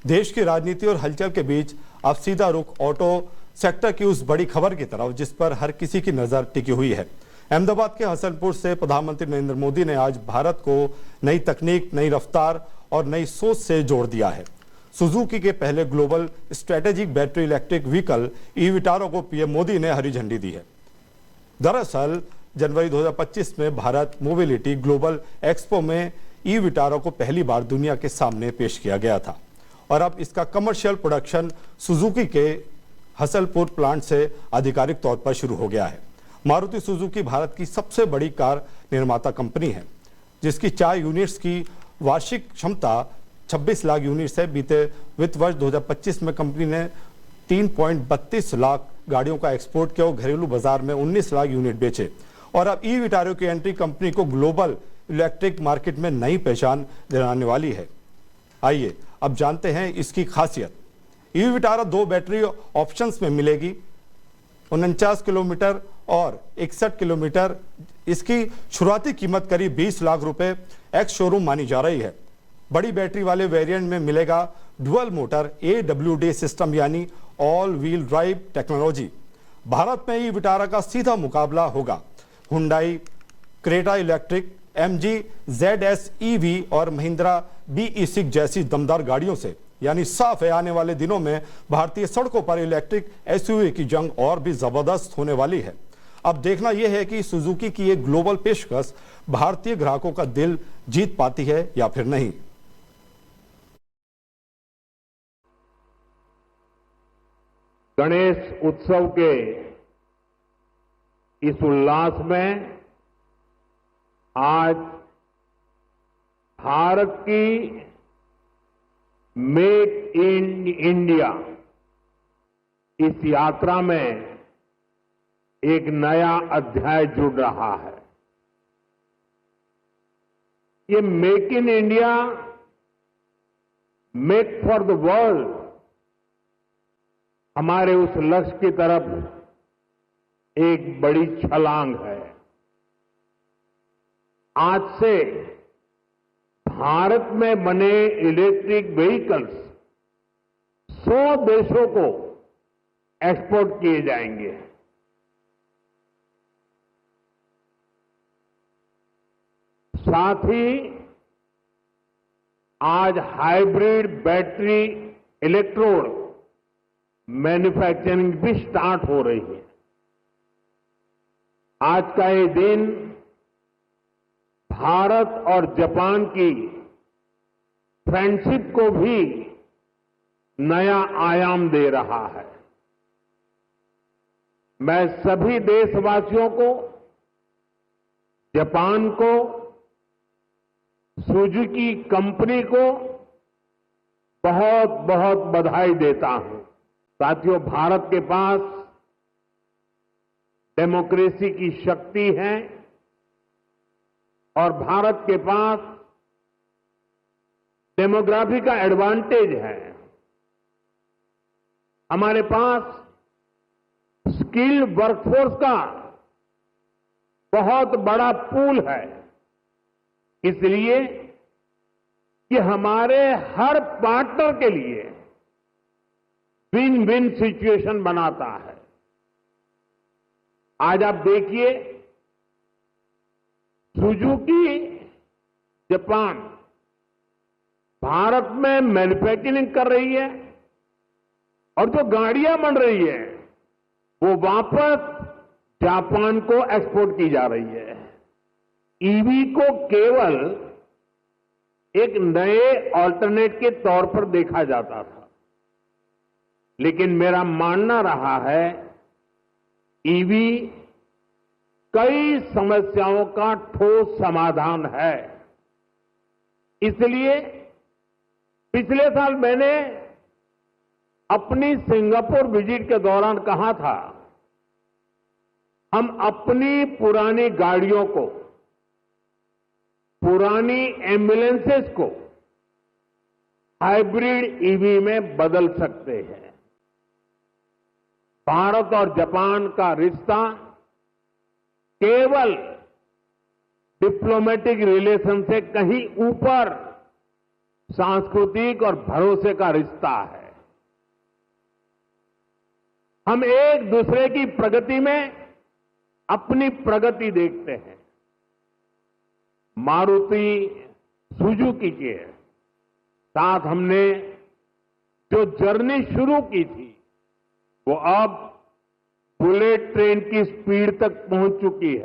देश की राजनीति और हलचल के बीच अब सीधा रुख ऑटो सेक्टर की उस बड़ी खबर की तरफ जिस पर हर किसी की नजर टिकी हुई है। अहमदाबाद के हसनपुर से प्रधानमंत्री नरेंद्र मोदी ने आज भारत को नई तकनीक, नई रफ्तार और नई सोच से जोड़ दिया है। सुजुकी के पहले global strategic battery electric vehicle e Vitara को पीएम मोदी ने हरी झंडी दी है। दरअसल जनवरी 2025 में भारत मोबिलिटी ग्लोबल एक्सपो में ई-विटारो को पहली बार दुनिया के सामने पेश किया गया था और अब इसका कमर्शियल प्रोडक्शन सुजुकी के हसनपुर प्लांट से आधिकारिक तौर पर शुरू हो गया है। मारुति सुजुकी भारत की सबसे बड़ी कार निर्माता कंपनी है, जिसकी 4 यूनिट्स की वार्षिक क्षमता 26 लाख यूनिट्स है। बीते वित्त वर्ष 2025 में कंपनी ने 3.32 लाख गाड़ियों का एक्सपोर्ट किया और घरेलू बाजार में 19 लाख यूनिट बेचे और अब ई-विटारो की एंट्री कंपनी को ग्लोबल इलेक्ट्रिक मार्केट में नई पहचान दिलाने वाली है। आइए अब जानते हैं इसकी खासियत। ई-विटारो 2 बैटरी ऑप्शंस में मिलेगी, 49 किलोमीटर और 61 किलोमीटर। इसकी शुरुआती कीमत करीब 20 लाख रुपए एक्स शोरूम मानी जा रही है। बड़ी बैटरी वाले वेरिएंट में मिलेगा डुअल मोटर AWD सिस्टम यानी all wheel drive technology. Bharat में ई-विटारो का सीधा मुकाबला होगा Hyundai Creta electric, MG ZS EV और महिंद्रा BE6 जैसी दमदार गाड़ियों से। यानी साफ है, आने वाले दिनों में भारतीय सड़कों पर इलेक्ट्रिक SUV की जंग और भी जबरदस्त होने वाली है। अब देखना यह है कि सुजुकी की एक ग्लोबल पेशकश भारतीय ग्राहकों का दिल जीत पाती है या फिर नहीं। गणेश उत्सव के इस उल्लास में आज भारत की मेक इन इंडिया इस यात्रा में एक नया अध्याय जुड़ रहा है। ये make in India, make for the world हमारे उस लक्ष्य की तरफ एक बड़ी छलांग है। आज से भारत में बने इलेक्ट्रिक व्हीकल्स 100 देशों को एक्सपोर्ट किए जाएंगे। साथ ही आज हाइब्रिड बैटरी इलेक्ट्रोड मैन्युफैक्चरिंग भी स्टार्ट हो रही है। आज का ये दिन भारत और जापान की फ्रेंडशिप को भी नया आयाम दे रहा है। मैं सभी देशवासियों को, जापान को, सुजुकी कंपनी को बहुत बहुत बधाई देता हूं। साथियों, भारत के पास डेमोक्रेसी की शक्ति है और भारत के पास डेमोग्राफी का एडवांटेज है। हमारे पास स्किल्ड वर्कफोर्स का बहुत बड़ा पूल है। इसलिए कि हमारे हर पार्टनर के लिए विन विन सिचुएशन बनाता है। आज आप देखिए, सुजुकी जापान भारत में मैन्युफैक्चरिंग कर रही है और जो गाड़ियां बन रही है वो वापस जापान को एक्सपोर्ट की जा रही है। ईवी को केवल एक नए ऑल्टरनेट के तौर पर देखा जाता था, लेकिन मेरा मानना रहा है ईवी कई समस्याओं का ठोस समाधान है। इसलिए पिछले साल मैंने अपनी सिंगापुर विजिट के दौरान कहा था, हम अपनी पुरानी गाड़ियों को, पुरानी एम्बुलेंसेस को हाइब्रिड ईवी में बदल सकते हैं। भारत और जापान का रिश्ता केवल डिप्लोमेटिक रिलेशन से कहीं ऊपर सांस्कृतिक और भरोसे का रिश्ता है। हम एक दूसरे की प्रगति में अपनी प्रगति देखते हैं। मारुति सुजुकी के साथ हमने जो जर्नी शुरू की थी वो अब बुलेट ट्रेन की स्पीड तक पहुंच चुकी है।